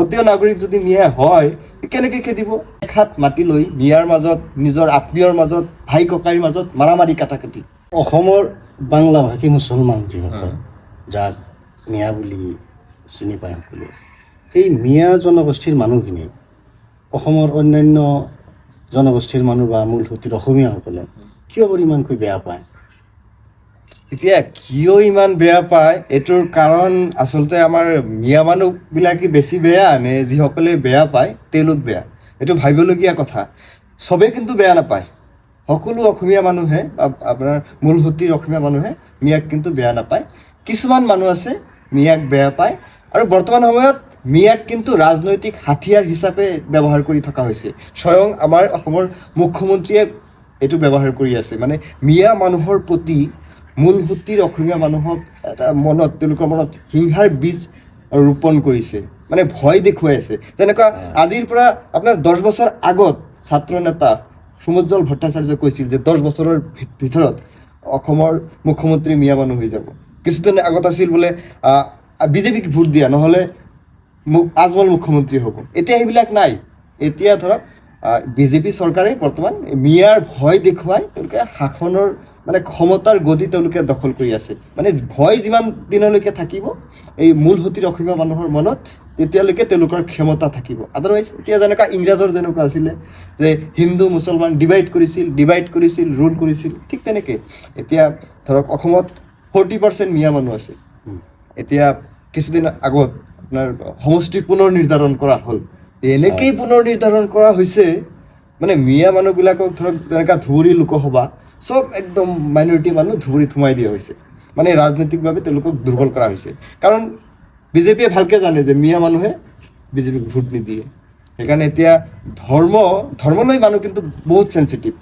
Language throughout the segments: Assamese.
ভাৰতীয় নাগৰিক যদি মিয়া হয় কেনেকৈ খেদিব? এক হাত মাটি লৈ মিয়াৰ মাজত, নিজৰ আত্মীয়ৰ মাজত, ভাই ককাইৰ মাজত মাৰামাৰি কাটাকাটি। অসমৰ বাংলাভাষী মুছলমান যিসকল, যাক মিয়া বুলি চিনি পায় সকলোৱে, এই মিয়া জনগোষ্ঠীৰ মানুহখিনি অসমৰ অন্যান্য জনগোষ্ঠীৰ মানুহ বা মূলসুঁতিৰ অসমীয়াসকলে কিয় ইমানকৈ বেয়া পায়? এতিয়া কিয় ইমান বেয়া পায় এইটোৰ কাৰণ আচলতে আমাৰ মিয়া মানুহবিলাকে বেছি বেয়া নে যিসকলে বেয়া পায় তেওঁলোক বেয়া? এইটো ভাবিবলগীয়া কথা। চবেই কিন্তু বেয়া নাপায়। সকলো অসমীয়া মানুহে, আপোনাৰ মূলসুঁতিৰ অসমীয়া মানুহে মিয়াক কিন্তু বেয়া নাপায়। কিছুমান মানুহ আছে মিয়াক বেয়া পায়, আৰু বৰ্তমান সময়ত মিয়াক কিন্তু ৰাজনৈতিক হাতিয়াৰ হিচাপে ব্যৱহাৰ কৰি থকা হৈছে। স্বয়ং আমাৰ অসমৰ মুখ্যমন্ত্ৰীয়ে এইটো ব্যৱহাৰ কৰি আছে। মানে মিয়া মানুহৰ প্ৰতি মূলসুঁতিৰ অসমীয়া মানুহক এটা মনত, তেওঁলোকৰ মনত হিংসাৰ বীজ ৰোপণ কৰিছে, মানে ভয় দেখুৱাই আছে। যেনেকুৱা আজিৰ পৰা আপোনাৰ 10 বছৰ আগত ছাত্ৰ নেতা সমুজ্জ্বল ভট্টাচাৰ্যই কৈছিল যে 10 বছৰৰ ভিতৰত অসমৰ মুখ্যমন্ত্ৰী মিয়া মানুহ হৈ যাব। কিছুদিন আগত আছিল বোলে বিজেপিক ভোট দিয়া, নহ'লে আজমল মুখ্যমন্ত্ৰী হ'ব। এতিয়া সেইবিলাক নাই। এতিয়া ধৰক বিজেপি চৰকাৰে বৰ্তমান মিয়াৰ ভয় দেখুৱাই তেওঁলোকে শাসনৰ মানে ক্ষমতাৰ গতি তেওঁলোকে দখল কৰি আছে। মানে ভয় যিমান দিনলৈকে থাকিব এই মূলসুঁতিৰ অসমীয়া মানুহৰ মনত, তেতিয়ালৈকে তেওঁলোকৰ ক্ষমতা থাকিব। আদাৰৱাইজ এতিয়া যেনেকুৱা ইংৰাজৰ যেনেকুৱা আছিলে যে হিন্দু মুছলমান ডিভাইড কৰিছিল, ৰুল কৰিছিল, ঠিক তেনেকৈ এতিয়া ধৰক অসমত 40% মিয়া মানুহ আছে। এতিয়া কিছুদিন আগত আপোনাৰ সমষ্টি পুনৰ নিৰ্ধাৰণ কৰা হ'ল। এনেকেই পুনৰ নিৰ্ধাৰণ কৰা হৈছে, মানে মিয়া মানুহবিলাকক ধৰক যেনেকুৱা ধুবুৰী লোকসভা চব একদম মাইনৰিটি মানুহ ধুবুৰীত সোমাই দিয়া হৈছে। মানে ৰাজনৈতিকভাৱে তেওঁলোকক দুৰ্বল কৰা হৈছে। কাৰণ বিজেপিয়ে ভালকৈ জানে যে মিয়া মানুহে বিজেপিক ভোট নিদিয়ে। সেইকাৰণে এতিয়া ধৰ্মলৈ মানুহ কিন্তু বহুত চেঞ্চিটিভ।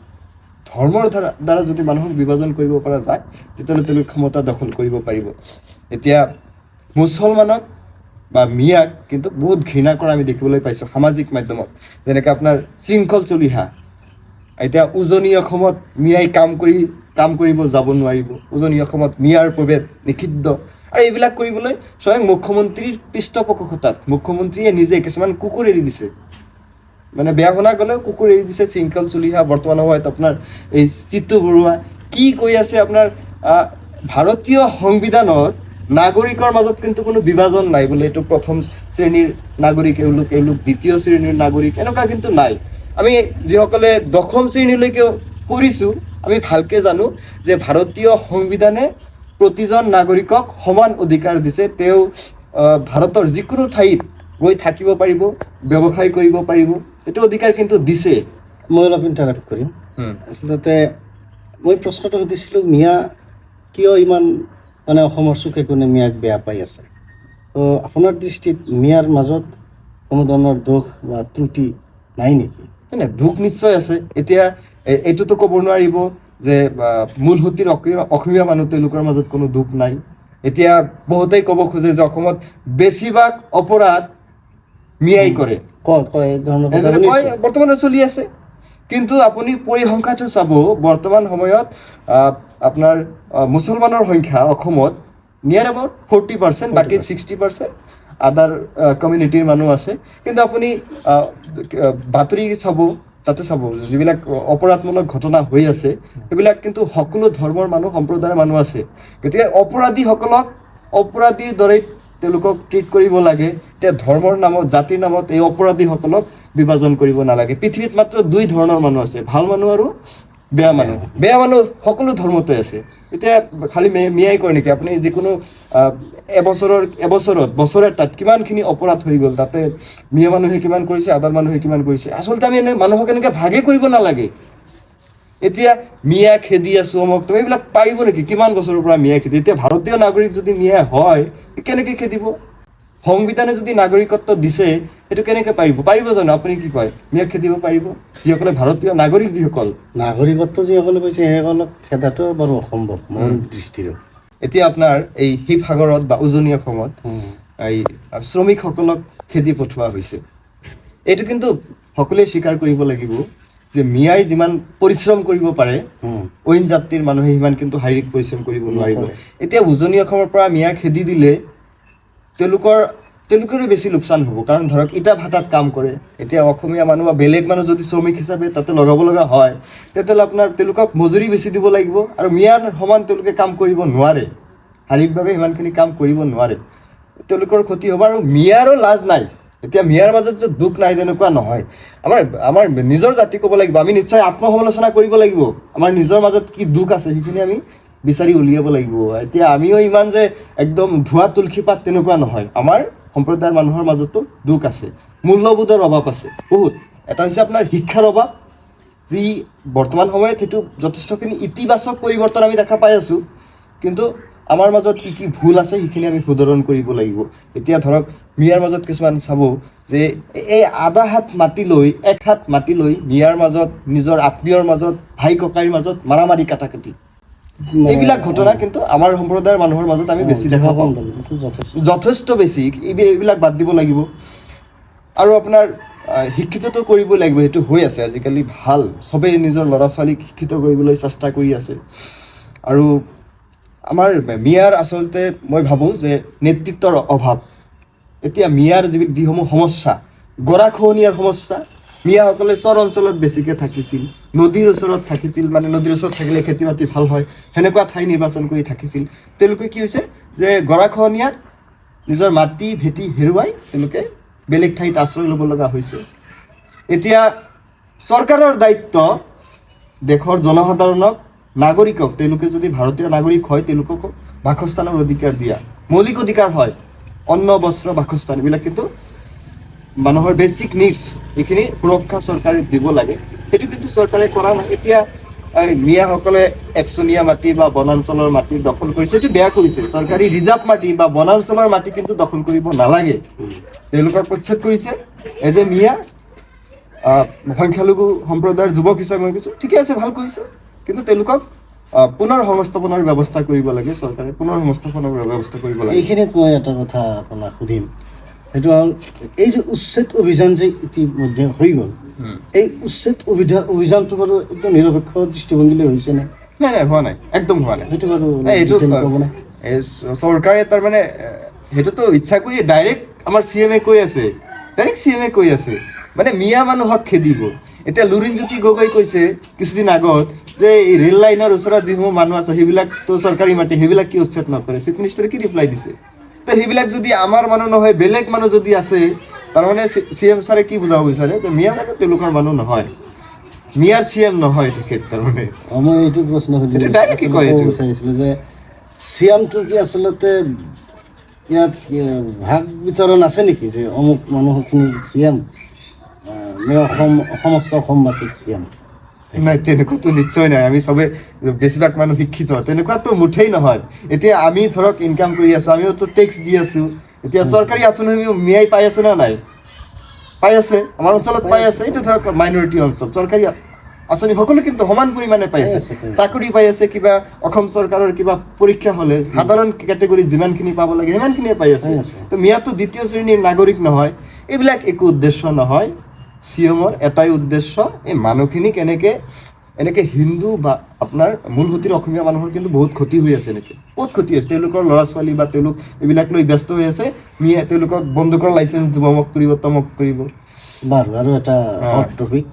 ধৰ্মৰ দ্বাৰা যদি মানুহক বিভাজন কৰিব পৰা যায় তেতিয়াহ'লে তেওঁলোকে ক্ষমতা দখল কৰিব পাৰিব। এতিয়া মুছলমানক বা মিয়াক কিন্তু বহুত ঘৃণা কৰা আমি দেখিবলৈ পাইছোঁ সামাজিক মাধ্যমত। যেনেকৈ আপোনাৰ শৃংখল চলিহা, এতিয়া উজনি অসমত মিয়াই কাম কৰিব যাব নোৱাৰিব, উজনি অসমত মিয়াৰ প্ৰভেদ নিষিদ্ধ, আৰু এইবিলাক কৰিবলৈ স্বয়ং মুখ্যমন্ত্ৰীৰ পৃষ্ঠপোষকতাত মুখ্যমন্ত্ৰীয়ে নিজে কিছুমান কুকুৰ এৰি দিছে। মানে বেয়া শুনা গ'লেও কুকুৰ এৰি দিছে। শৃংখল চলিহা বৰ্তমান সময়ত আপোনাৰ এই চিতু বৰুৱা কি কৈ আছে, আপোনাৰ ভাৰতীয় সংবিধানত নাগৰিকৰ মাজত কিন্তু কোনো বিভাজন নাই বোলে। এইটো প্ৰথম শ্ৰেণীৰ নাগৰিক, এওঁলোক দ্বিতীয় শ্ৰেণীৰ নাগৰিক, এনেকুৱা কিন্তু নাই। আমি যিসকলে 10ম শ্ৰেণীলৈকে পঢ়িছোঁ আমি ভালকৈ জানো যে ভাৰতীয় সংবিধানে প্ৰতিজন নাগৰিকক সমান অধিকাৰ দিছে। তেওঁ ভাৰতৰ যিকোনো ঠাইত গৈ থাকিব পাৰিব, ব্যৱসায় কৰিব পাৰিব, এইটো অধিকাৰ কিন্তু দিছে। মই অলপ ইণ্টাৰাপ্ট কৰিম। আচলতে মই প্ৰশ্নটো সুধিছিলোঁ, মিয়া কিয় ইমান মানে অসমৰ চুকে কোণে মিয়াক বেয়া পাই আছে? তো আপোনাৰ দৃষ্টিত মিয়াৰ মাজত কোনো ধৰণৰ দোষ বা ত্ৰুটি নাই নেকি? নাই, দুখ নিশ্চয় আছে। এতিয়া এইটোতো ক'ব নোৱাৰিব যে মূলসুঁতিৰ অসমীয়া মানুহ তেওঁলোকৰ মাজত কোনো দুখ নাই। এতিয়া বহুতেই ক'ব খোজে যে অসমত বেছিভাগ অপৰাধ মিয়াই কৰে, বৰ্তমানে চলি আছে। কিন্তু আপুনি পৰিসংখ্যাটো চাব, বৰ্তমান সময়ত আপোনাৰ মুছলমানৰ সংখ্যা অসমত নিয়াৰ এবাউট 40%, বাকী 60% আদাৰ কমিউনিটিৰ মানুহ আছে। কিন্তু আপুনি বাতৰি চাব, তাতে চাব যিবিলাক অপৰাধমূলক ঘটনা হৈ আছে সেইবিলাক কিন্তু সকলো ধৰ্মৰ মানুহ, সম্প্ৰদায়ৰ মানুহ আছে। গতিকে অপৰাধীসকলক অপৰাধীৰ দৰে তেওঁলোকক ট্ৰিট কৰিব লাগে। এতিয়া ধৰ্মৰ নামত, জাতিৰ নামত এই অপৰাধীসকলক বিভাজন কৰিব নালাগে। পৃথিৱীত মাত্ৰ 2 ধৰণৰ মানুহ আছে, ভাল মানুহ আৰু বেয়া মানুহ। বেয়া মানুহ সকলো ধৰ্মতে আছে। এতিয়া খালি মিয়াই কয় নেকি? আপুনি যিকোনো বছৰত তাত কিমানখিনি অপৰাধ হৈ গ'ল, তাতে মিয়া মানুহে কিমান কৰিছে, আদাৰ মানুহে কিমান কৰিছে। আচলতে আমি মানুহক এনেকৈ ভাগে কৰিব নালাগে। এতিয়া মিয়া খেদি আছোঁ অমুক তুমি, এইবিলাক পাৰিব নেকি? কিমান বছৰৰ পৰা মিয়া খেদি? এতিয়া ভাৰতীয় নাগৰিক যদি মিয়া হয় কেনেকৈ খেদিব? সংবিধানে যদি নাগৰিকত্ব দিছে সেইটো কেনেকৈ পাৰিব জানো? আপুনি কি কয়, মিয়াক খেদিব পাৰিব? যিসকলে ভাৰতীয় নাগৰিক, নাগৰিকত্ব যিসকলে পাইছে সেইসকলক খেদাটো বাৰু অসম্ভৱ মোৰ দৃষ্টিৰে। এতিয়া আপোনাৰ এই শিৱসাগৰত বা উজনি অসমত এই শ্ৰমিকসকলক খেদি পঠোৱা হৈছে। এইটো কিন্তু সকলোৱে স্বীকাৰ কৰিব লাগিব যে মিয়াই যিমান পৰিশ্ৰম কৰিব পাৰে অইন জাতিৰ মানুহে সিমান কিন্তু শাৰীৰিক পৰিশ্ৰম কৰিব নোৱাৰিব। এতিয়া উজনি অসমৰ পৰা মিয়া খেদি দিলে তেওঁলোকৰ তেওঁলোকৰে বেছি লোকচান হ'ব। কাৰণ ধৰক ইটা ভাটাত কাম কৰে, এতিয়া অসমীয়া মানুহ বা বেলেগ মানুহ যদি শ্ৰমিক হিচাপে তাতে লগাব লগা হয়, তেতিয়াহ'লে আপোনাৰ তেওঁলোকক মজুৰি বেছি দিব লাগিব, আৰু মিয়াৰ সমান তেওঁলোকে কাম কৰিব নোৱাৰে, শাৰীৰিকভাৱে সিমানখিনি কাম কৰিব নোৱাৰে, তেওঁলোকৰ ক্ষতি হ'ব। আৰু মিয়াৰো লাজ নাই, এতিয়া মিয়াৰ মাজত যে দুখ নাই তেনেকুৱা নহয়। আমাৰ নিজৰ জাতি ক'ব লাগিব, আমি নিশ্চয় আত্মসমালোচনা কৰিব লাগিব, আমাৰ নিজৰ মাজত কি দুখ আছে সেইখিনি আমি বিচাৰি উলিয়াব লাগিব। এতিয়া আমিও ইমান যে একদম ধোৱা তুলসী পাত তেনেকুৱা নহয়, আমাৰ সম্প্ৰদায়ৰ মানুহৰ মাজতো দুখ আছে, মূল্যবোধৰ অভাৱ আছে বহুত। এটা হৈছে আপোনাৰ শিক্ষাৰ অভাৱ, যি বৰ্তমান সময়ত সেইটো যথেষ্টখিনি ইতিবাচক পৰিৱৰ্তন আমি দেখা পাই আছোঁ, কিন্তু আমাৰ মাজত কি কি ভুল আছে সেইখিনি আমি শুধৰণ কৰিব লাগিব। এতিয়া ধৰক মিয়াৰ মাজত কিছুমান চাব যে এই আধা হাত মাটি লৈ, এক হাত মাটি লৈ মিয়াৰ মাজত, নিজৰ আত্মীয়ৰ মাজত, ভাই ককাইৰ মাজত মাৰামাৰি কাটাকাটি, এইবিলাক ঘটনা কিন্তু আমাৰ সম্প্ৰদায়ৰ মানুহৰ মাজত আমি বেছি দেখা পাওঁ, যথেষ্ট বেছি। এইবিলাক বাদ দিব লাগিব। আৰু আপোনাৰ শিক্ষিতটো কৰিব লাগিব, সেইটো হৈ আছে আজিকালি ভাল, চবেই নিজৰ ল'ৰা ছোৱালীক শিক্ষিত কৰিবলৈ চেষ্টা কৰি আছে। আৰু আমাৰ মিয়াৰ আচলতে মই ভাবোঁ যে নেতৃত্বৰ অভাৱ। এতিয়া মিয়াৰ যিসমূহ সমস্যা, গৰাখহনীয়াৰ সমস্যা, মিয়াসকলে চৰ অঞ্চলত বেছিকৈ থাকিছিল, নদীৰ ওচৰত থাকিছিল, মানে নদীৰ ওচৰত থাকিলে খেতি বাতি ভাল হয়, সেনেকুৱা ঠাই নিৰ্বাচন কৰি থাকিছিল। তেওঁলোকে কি হৈছে যে গৰাখহনীয়াত নিজৰ মাটি ভেটি হেৰুৱাই তেওঁলোকে বেলেগ ঠাইত আশ্ৰয় ল'ব লগা হৈছে। এতিয়া চৰকাৰৰ দায়িত্ব দেশৰ জনসাধাৰণক, নাগৰিকক, তেওঁলোকে যদি ভাৰতীয় নাগৰিক হয় তেওঁলোকক বাসস্থানৰ অধিকাৰ দিয়া, মৌলিক অধিকাৰ হয়, অন্ন বস্ত্ৰ বাসস্থান, এইবিলাক কিন্তু মানুহৰ বেছিক নিডছ, এইখিনি সুৰক্ষা চৰকাৰে দিব লাগে, সেইটো কিন্তু চৰকাৰে কৰা নাই। এতিয়া মিয়াসকলে একচনীয়া মাটি বা বনাঞ্চলৰ মাটি দখল কৰিছে, এইটো বেয়া কৰিছে। চৰকাৰী ৰিজাৰ্ভ মাটি বা বনাঞ্চলৰ মাটি কিন্তু দখল কৰিব নালাগে, তেওঁলোকক প্ৰচ্ছেদ কৰিছে। এজ এ মিয়া সংখ্যালঘু সম্প্ৰদায়ৰ যুৱক হিচাপে মই কৈছোঁ, ঠিকে আছে, ভাল কৰিছে, কিন্তু তেওঁলোকক পুনৰ সংস্থাপনৰ ব্যৱস্থা কৰিব লাগে, চৰকাৰে পুনৰ সংস্থাপনৰ ব্যৱস্থা কৰিব লাগে। এইখিনিত মই এটা কথা আপোনাক সুধিম, সেইটো হ'ল এই যে উচ্ছেদ অভিযান যে ইতিমধ্যে হৈ গ'ল, এই উচ্ছেদ অভিযানটো বাৰু একদম নিৰপেক্ষ দৃষ্টিভংগীলৈ হৈছে নে? নাই, হোৱা নাই, একদম হোৱা নাই। সেইটো বাৰু এইটো চৰকাৰে তাৰমানে সেইটোতো ইচ্ছা কৰি ডাইৰেক্ট আমাৰ CM কৈ আছে, ডাইৰেক্ট CM কৈ আছে, মানে মিয়া মানুহক খেদিব। এতিয়া লুৰিণজ্যোতি গগৈ কৈছে কিছুদিন আগত যে এই ৰেল লাইনৰ ওচৰত যিসমূহ মানুহ আছে সেইবিলাকতো চৰকাৰী মাটি, সেইবিলাক কি উচ্ছেদ নকৰে? চিফ মিনিষ্টাৰে কি ৰিপ্লাই দিছে? তো সেইবিলাক যদি আমাৰ মানুহ নহয়, বেলেগ মানুহ যদি আছে, তাৰমানে CM ছাৰে কি বুজাব বিচাৰে যে মিয়া মানুহ তেওঁলোকৰ মানুহ নহয়, মিয়াৰ CM নহয় তেখেত। তাৰমানে মই এইটো প্ৰশ্ন বিচাৰিছিলোঁ যে CMটো কি আচলতে ইয়াত ভাগ বিতৰণ আছে নেকি, যে অমুক মানুহখিনি CM নে সমস্ত অসমবাসীৰ CM? নাই, তেনেকুৱাতো নিশ্চয় নাই। আমি চবে বেছিভাগ মানুহ শিক্ষিত, তেনেকুৱাতো মুঠেই নহয়। এতিয়া আমি ধৰক ইনকাম কৰি আছোঁ, আমিওতো টেক্স দি আছোঁ। এতিয়া চৰকাৰী আঁচনি মিয়াই পাই আছে নে নাই? পাই আছে, আমাৰ অঞ্চলত পাই আছে। এইটো ধৰক মাইনৰিটি অঞ্চল, চৰকাৰী আঁচনি সকলো কিন্তু সমান পৰিমাণে পাই আছে, চাকৰি পাই আছে, কিবা অসম চৰকাৰৰ কিবা পৰীক্ষা হ'লে সাধাৰণ কেটেগৰীত যিমানখিনি পাব লাগে সিমানখিনিয়ে পাই আছে। তো মিয়াটো দ্বিতীয় শ্ৰেণীৰ নাগৰিক নহয়, এইবিলাক একো উদ্দেশ্য নহয়। CMৰ এটাই উদ্দেশ্য, এই মানুহখিনিক এনেকৈ হিন্দু বা আপোনাৰ মূলসুঁতিৰ অসমীয়া মানুহৰ কিন্তু বহুত ক্ষতি হৈ আছে, এনেকৈ বহুত ক্ষতি হৈছে। তেওঁলোকৰ ল'ৰা ছোৱালী বা তেওঁলোক এইবিলাক লৈ ব্যস্ত হৈ আছে, মিয়া তেওঁলোকক বন্দুকৰ লাইচেঞ্চ দিব, অমুক কৰিব তমুক কৰিব। বাৰু আৰু এটা হট টপিক,